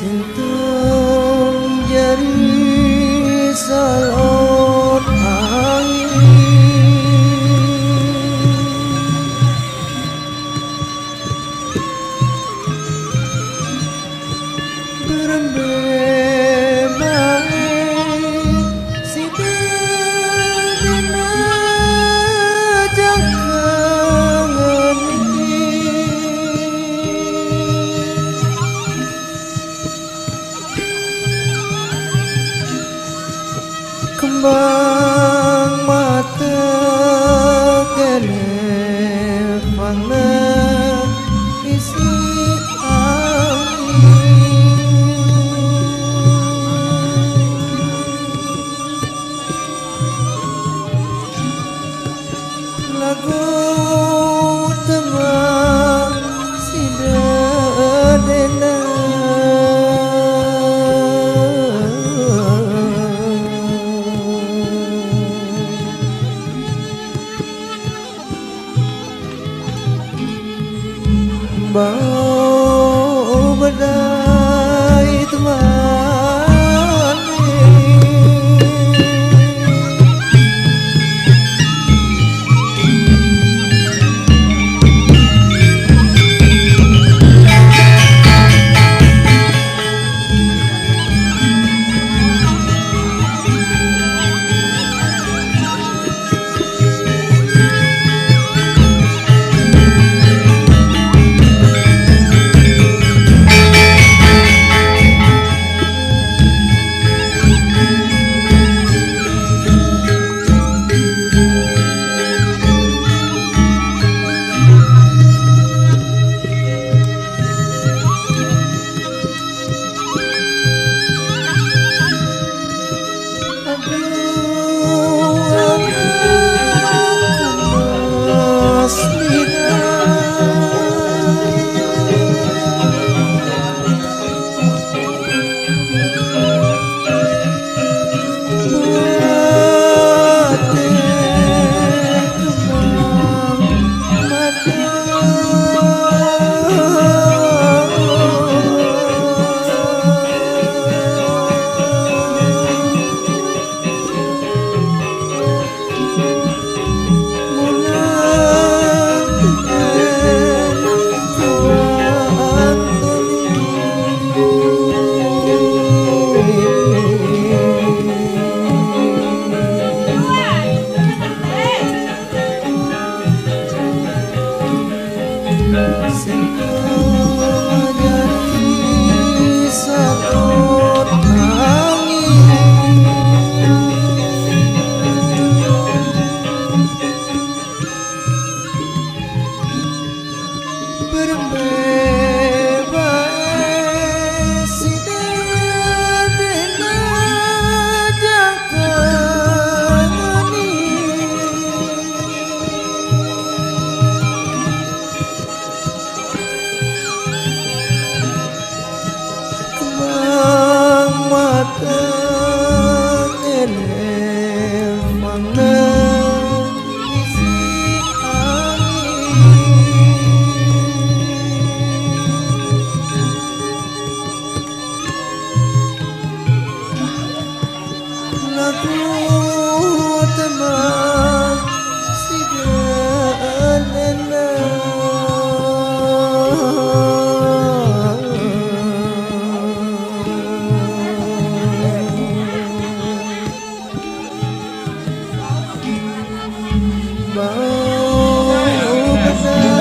Sintung jari salon angin berembe bae sidana jangan kembang mata kene fangna isi angin lagu tengah sidadena bau badai teman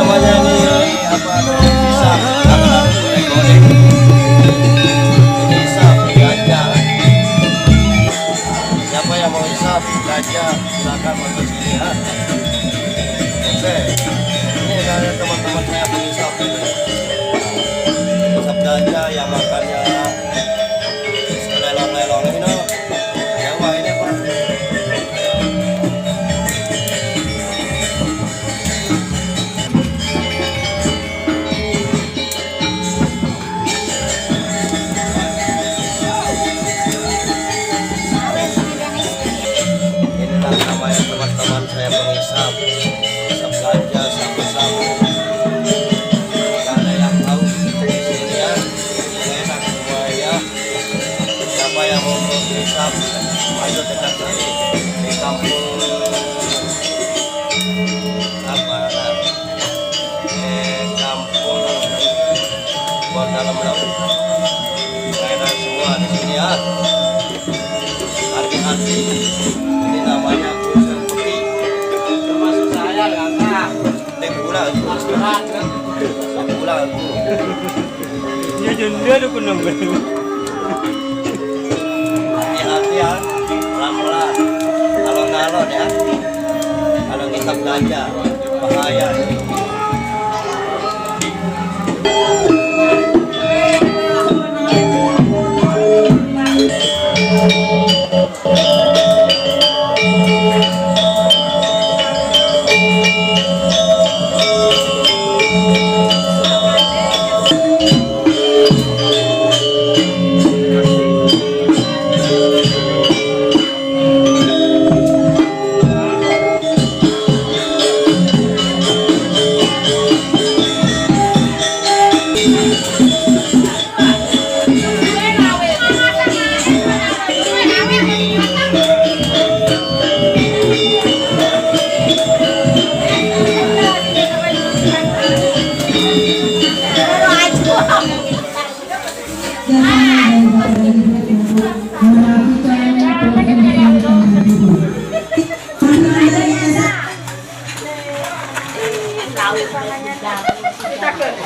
namanya ini apa bisa bisa belajar siapa yang mau pisang ayo dekat sini di kampung apa nah kampung buat dalam laut mainan semua di sini ya hati-hati ini namanya kucing putih termasuk saya kakak pulang pulang Dia janda ada pun nunggu. hati-hati ya pelan-pelan alon-alon ya kalau kita belanja bahaya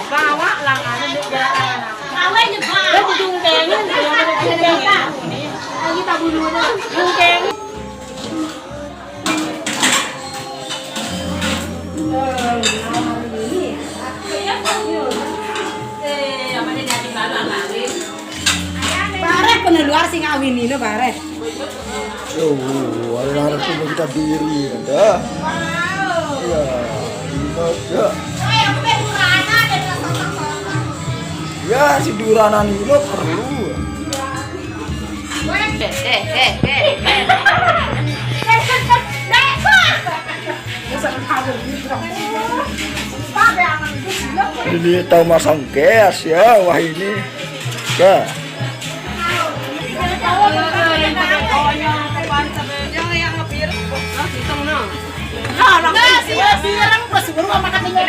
bawa lang ano away ni ba ko dung keng lagi tak bulu na dung keng bare ko na luar sing awin ni no bare Ada punya kita diri ada. Ya, ya. Ya, si Duranan itu perlu. Ini tahu masang gas ya, wah ini. Ya. Nah, sirang pas baru makan tinggal